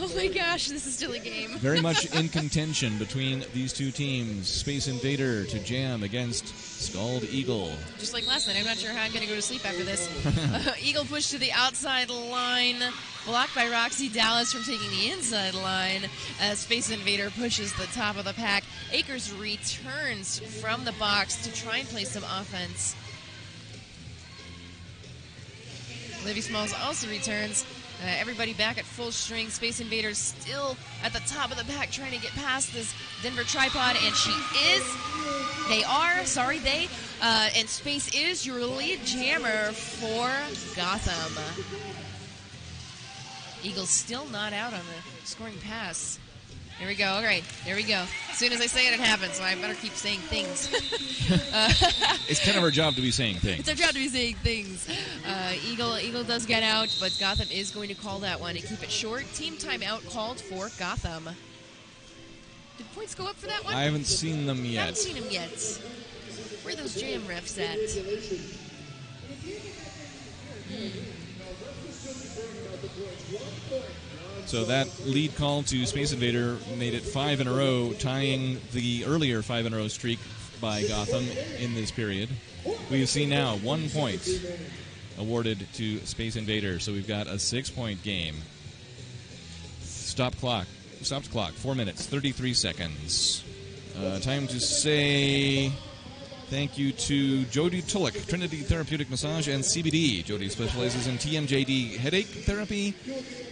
Oh my gosh, this is still a game. very much in contention between these two teams. Space Invader to jam against Scald Eagle. Just like last night, I'm not sure how I'm going to go to sleep after this. Eagle push to the outside line. Blocked by Roxy Dallas from taking the inside line. As Space Invader pushes the top of the pack. Akers returns from the box to try and play some offense. Livy Smalls also returns. Everybody back at full string. Space Invaders still at the top of the pack trying to get past this Denver tripod, and she is. And Space is your lead jammer for Gotham. Eagles still not out on the scoring pass. Here we go. All right, there we go. As soon as I say it, it happens, so I better keep saying things. It's kind of our job to be saying things. It's our job to be saying things. Eagle does get out, but Gotham is going to call that one and keep it short. Team timeout called for Gotham. Did points go up for that one? I haven't seen them yet. Haven't seen them yet. Where are those jam refs at? So that lead call to Space Invader made it 5 in a row, tying the earlier 5 in a row streak by Gotham in this period. We see now 1 point awarded to Space Invader, so we've got a 6-point game. Stopped clock, 4 minutes, 33 seconds. Time to say thank you to Jody Tulloch, Trinity Therapeutic Massage and CBD. Jody specializes in TMJD headache therapy,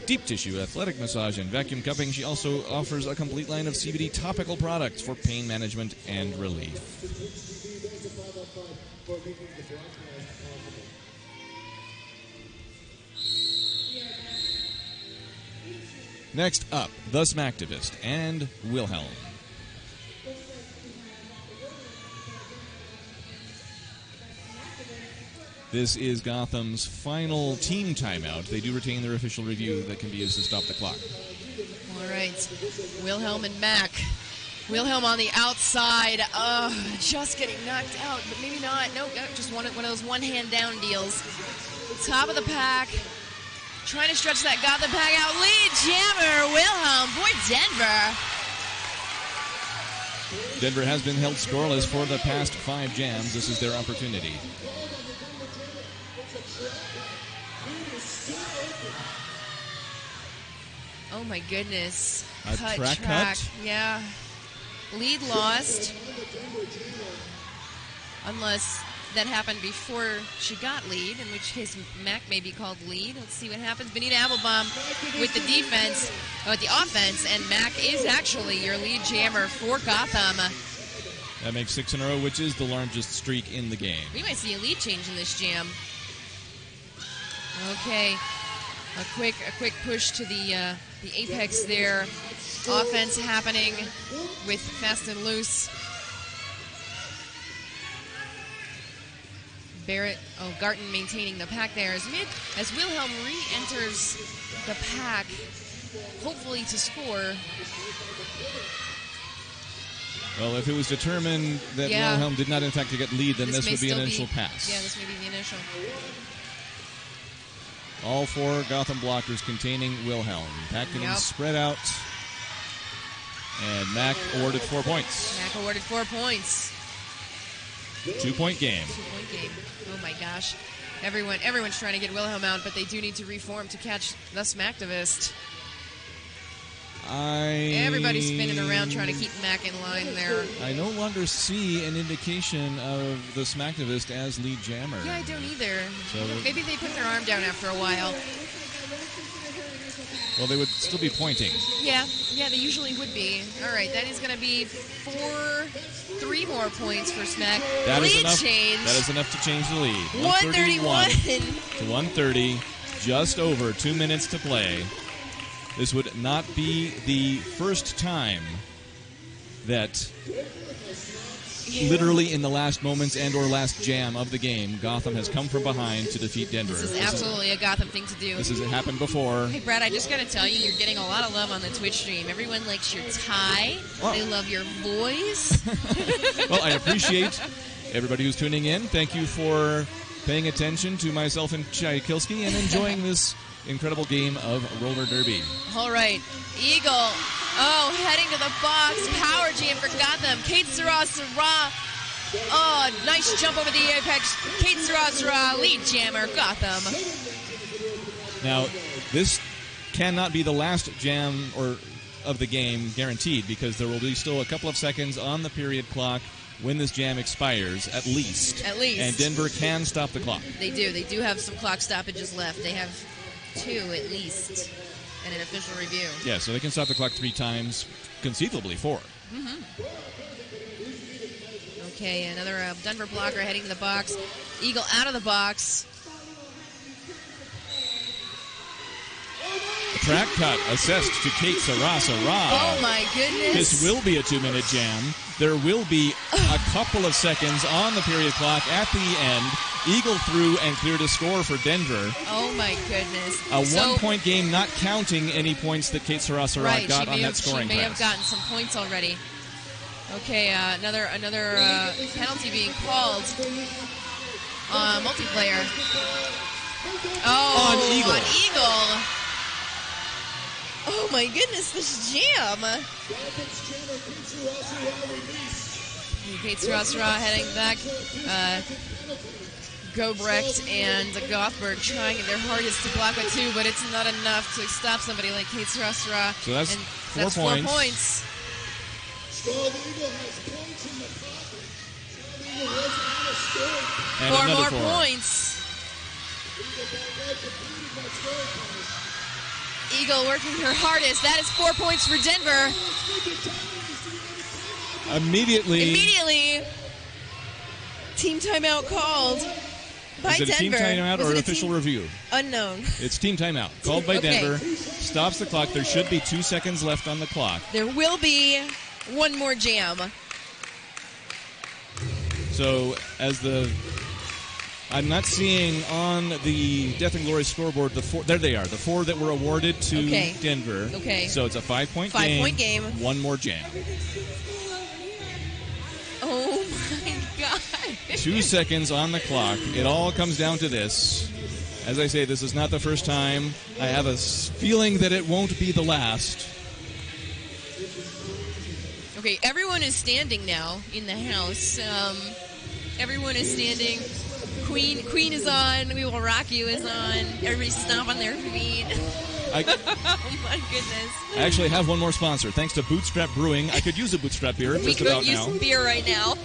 deep tissue athletic massage, and vacuum cupping. She also offers a complete line of CBD topical products for pain management and relief. Next up, the Smacktivist and Wilhelm. This is Gotham's final team timeout. They do retain their official review that can be used to stop the clock. All right. Wilhelm and Mac. Wilhelm on the outside. Just getting knocked out, but maybe not. Nope, just one of those one-hand down deals. Top of the pack. Trying to stretch that Gotham pack out. Lead jammer, Wilhelm for Denver. Denver has been held scoreless for the past 5 jams. This is their opportunity. Oh my goodness. A track cut? Yeah. Lead lost. Unless that happened before she got lead, in which case Mac may be called lead. Let's see what happens. Benita Applebaum with the defense, with the offense, and Mac is actually your lead jammer for Gotham. That makes 6 in a row, which is the largest streak in the game. We might see a lead change in this jam. Okay. A quick push to the apex there. Offense happening with Fast and Loose. Garten maintaining the pack there as Wilhelm re-enters the pack, hopefully to score. Well, if it was determined that Wilhelm did not in fact get lead, then this would be an initial pass. Yeah, this may be the initial. All 4 Gotham blockers containing Wilhelm. Pack getting spread out. And Mac awarded 4 points. Mac awarded 4 points. 2-point game. 2-point game. Oh my gosh. Everyone's trying to get Wilhelm out, but they do need to reform to catch the Smacktivist. Everybody's spinning around trying to keep Mac in line there. I no longer see an indication of the Smacktivist as lead jammer. Yeah, I don't either. So maybe they put their arm down after a while. Well, they would still be pointing. Yeah, they usually would be. All right, that is going to be 3 more points for Smack. That lead is enough. Change. That is enough to change the lead. 131 to 130. Just over 2 minutes to play. This would not be the first time that literally in the last moments and or last jam of the game, Gotham has come from behind to defeat Denver. This is absolutely a Gotham thing to do. This has happened before. Hey, Brad, I just got to tell you, you're getting a lot of love on the Twitch stream. Everyone likes your tie. Well, they love your voice. Well, I appreciate everybody who's tuning in. Thank you for paying attention to myself and Tchaikovsky and enjoying this incredible game of roller derby. All right, Eagle. Oh, heading to the box. Power jam for Gotham. Kate Sarah. Oh, nice jump over the apex. Kate Sarah, lead jammer, Gotham. Now, this cannot be the last jam of the game, guaranteed, because there will be still a couple of seconds on the period clock when this jam expires, at least. At least. And Denver can stop the clock. They do. They do have some clock stoppages left. They have 2 at least in an official review. Yeah, so they can stop the clock 3 times, conceivably 4. Mm-hmm. Okay, another Denver blocker heading to the box. Eagle out of the box. A track cut assessed to Kate Sarah. Oh my goodness. This will be a 2-minute jam. There will be a couple of seconds on the period clock at the end. Eagle through and cleared a score for Denver. Oh my goodness. A 1-point game, not counting any points that Kate Sarah got on that scoring She may class. have gotten some points already. Okay, another penalty being called. Multiplayer. Oh, on Eagle. Oh my goodness, this jam. Kate Sarah heading back. Gobrecht and Gothberg trying their hardest to block with 2, but it's not enough to stop somebody like Kate Sarah. So that's 4 4 points. Scald Eagle has points in the pocket. Scald Eagle was on a scoring pass. And 4 another more 4. points. Eagle ball right completing that scoring pass. Eagle working her hardest. That is 4 points for Denver. Immediately. Team timeout called by Is it a Denver. team timeout Was or it an a official team- review? Unknown. It's team timeout. Called by Okay. Denver. Stops the clock. There should be 2 seconds left on the clock. There will be one more jam. So I'm not seeing on the Death and Glory scoreboard the 4. There they are. The 4 that were awarded to Okay. Denver. Okay. So it's a 5-point game. 5-point game. One more jam. Oh my God. 2 seconds on the clock. It all comes down to this. As I say, this is not the first time. I have a feeling that it won't be the last. Okay, everyone is standing now in the house. Everyone is standing. Queen is on. We Will Rock You is on. Everybody stomp on their feet. I Oh my goodness. actually have one more sponsor. Thanks to Bootstrap Brewing. I could use a Bootstrap beer We just could about use now. some beer right now.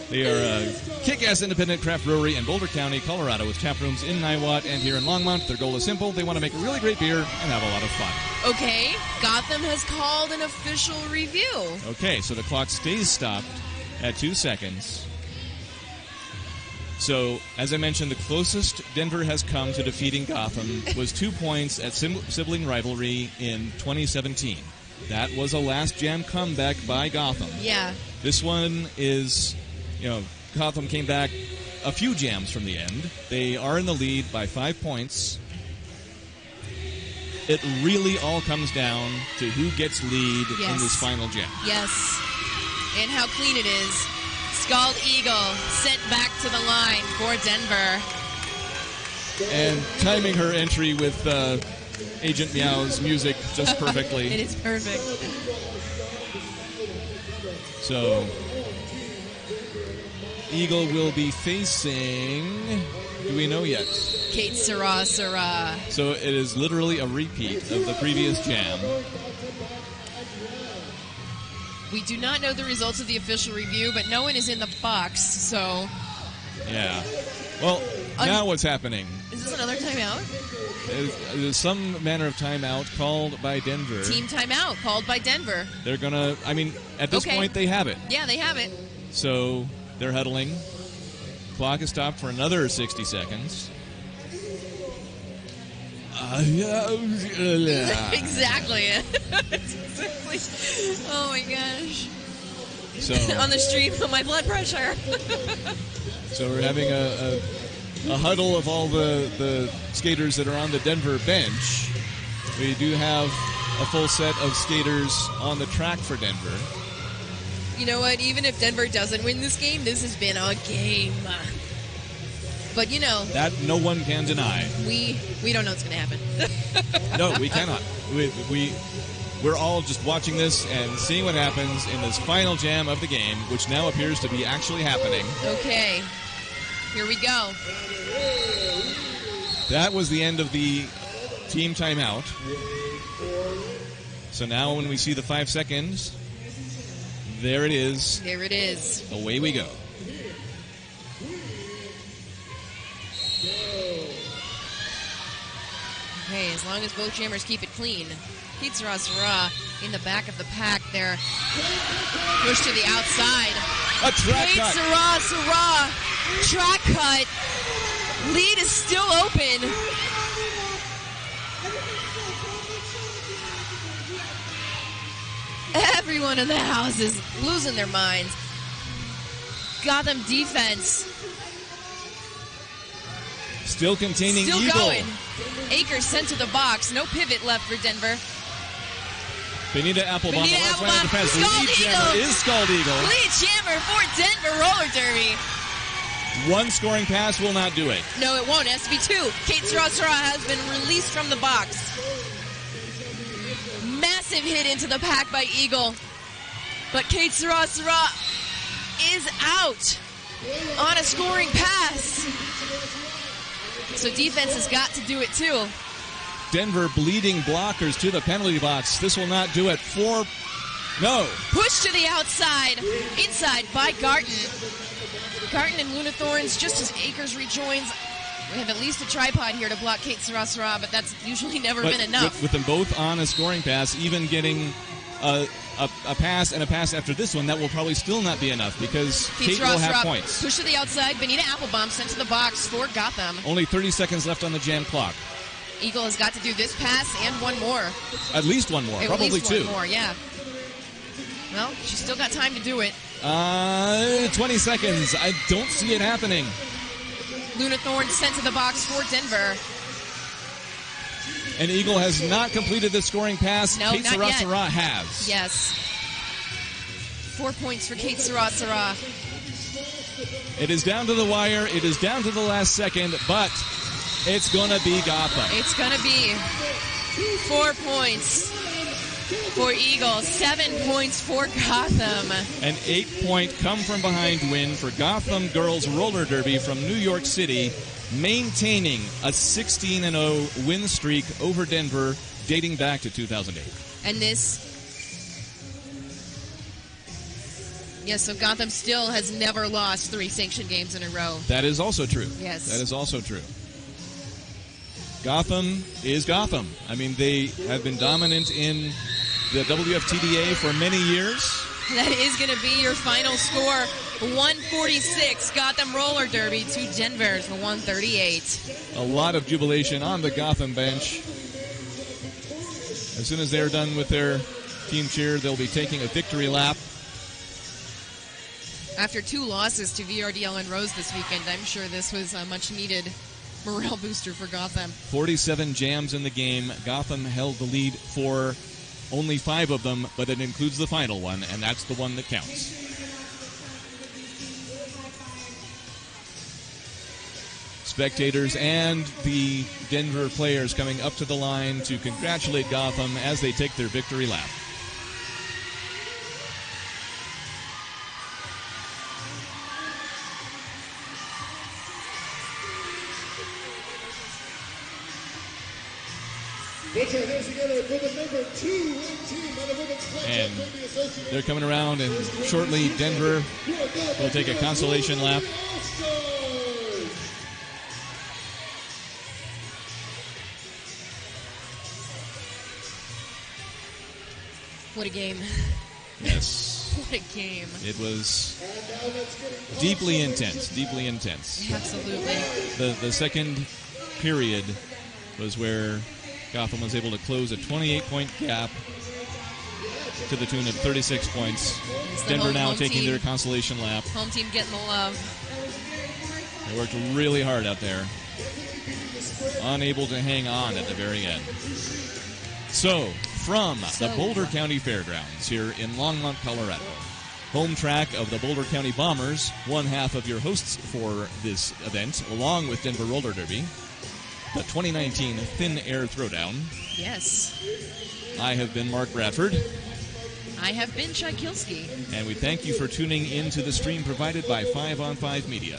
They are a kick-ass independent craft brewery in Boulder County, Colorado, with tap rooms in Niwot and here in Longmont. Their goal is simple. They want to make really great beer and have a lot of fun. Okay, Gotham has called an official review. Okay, so the clock stays stopped at 2 seconds. So, as I mentioned, the closest Denver has come to defeating Gotham was 2 points at sibling rivalry in 2017. That was a last jam comeback by Gotham. Yeah. This one is, Gotham came back a few jams from the end. They are in the lead by 5 points. It really all comes down to who gets lead in this final jam. Yes. And how clean it is. Scald Eagle sent back to the line for Denver. And timing her entry with Agent Meow's music just It perfectly. is perfect. So, Eagle will be facing... Do we know yet? Kate Sarah. So it is literally a repeat of the previous jam. We do not know the results of the official review, but no one is in the box, so... Yeah. Well, now what's happening? Is this another timeout? There's some manner of timeout called by Denver. Team timeout called by Denver. They're going to... at this point, they have it. Yeah, they have it. So they're huddling. Clock is stopped for another 60 seconds. Exactly. Oh my gosh. So On the street of my blood pressure. So we're having a huddle of all the skaters that are on the Denver bench. We do have a full set of skaters on the track for Denver. You know what? Even if Denver doesn't win this game, this has been a game. But That no one can deny. we don't know what's going to happen. No, we cannot. We're all just watching this and seeing what happens in this final jam of the game, which now appears to be actually happening. Okay. Here we go. That was the end of the team timeout. So now when we see the 5 seconds, there it is. There it is. Away we go. Okay, as long as both jammers keep it clean. Pete Sarah in the back of the pack there. Push to the outside. A track Pete cut. Sarah, track cut. Lead is still open. Everyone in the house is losing their minds. Gotham defense Still containing still Eagle. going. Akers sent to the box. No pivot left for Denver. Benita Applebaum, Benita the last line of Applebaum, defense. Scald Lead jammer Eagle. is Scald Eagle. Lead jammer for Denver roller derby. One scoring pass will not do it. No, it won't. It has to be two. Kate Sarah has been released from the box. Massive hit into the pack by Eagle. But Kate Sarah is out on a scoring pass. So defense has got to do it too. Denver bleeding blockers to the penalty box. This will not do it. 4 No. Push to the outside. Inside by Garten. Garten and Luna Thorns just as Akers rejoins. We have at least a tripod here to block Kate Sarah, but that's usually never been enough. With them both on a scoring pass, even getting a pass and a pass after this one, that will probably still not be enough because Kate will have points. Push to the outside. Benita Applebaum sent to the box for Gotham. Only 30 seconds left on the jam clock. Eagle has got to do this pass and one more. At least one more. Probably two. One more, yeah. Well, she's still got time to do it. 20 seconds. I don't see it happening. Luna Thorne sent to the box for Denver. And Eagle has not completed the scoring pass. No, Kate not yet. Sarah has. Yes. 4 points for Kate Sarah. It is down to the wire. It is down to the last second, but it's going to be Gotham. It's going to be 4 points for Eagle, 7 points for Gotham. An 8-point come-from-behind win for Gotham Girls Roller Derby from New York City, maintaining a 16-0 win streak over Denver dating back to 2008. And so Gotham still has never lost 3 sanctioned games in a row. That is also true. Yes. That is also true. Gotham is Gotham. I mean, they have been dominant in the WFTDA for many years. That is going to be your final score. 146 Gotham Roller Derby to Denver's 138. A lot of jubilation on the Gotham bench. As soon as they're done with their team cheer, they'll be taking a victory lap. After 2 losses to VRDL and Rose this weekend, I'm sure this was a much-needed morale booster for Gotham. 47 jams in the game. Gotham held the lead for only 5 of them, but it includes the final one, and that's the one that counts. Spectators and the Denver players coming up to the line to congratulate Gotham as they take their victory lap. And they're coming around, and shortly Denver will take a consolation lap. What a game. Yes. What a game. It was deeply intense, deeply intense. Absolutely. The second period was where Gotham was able to close a 28-point gap to the tune of 36 points. Denver now taking their consolation lap. Home team getting the love. They worked really hard out there. Unable to hang on at the very end. So, from the Boulder County Fairgrounds here in Longmont, Colorado, home track of the Boulder County Bombers, one half of your hosts for this event, along with Denver Roller Derby, the 2019 Thin Air Throwdown. Yes. I have been Mark Bradford. I have been Chai Kilsky. And we thank you for tuning in to the stream provided by 5on5 Media.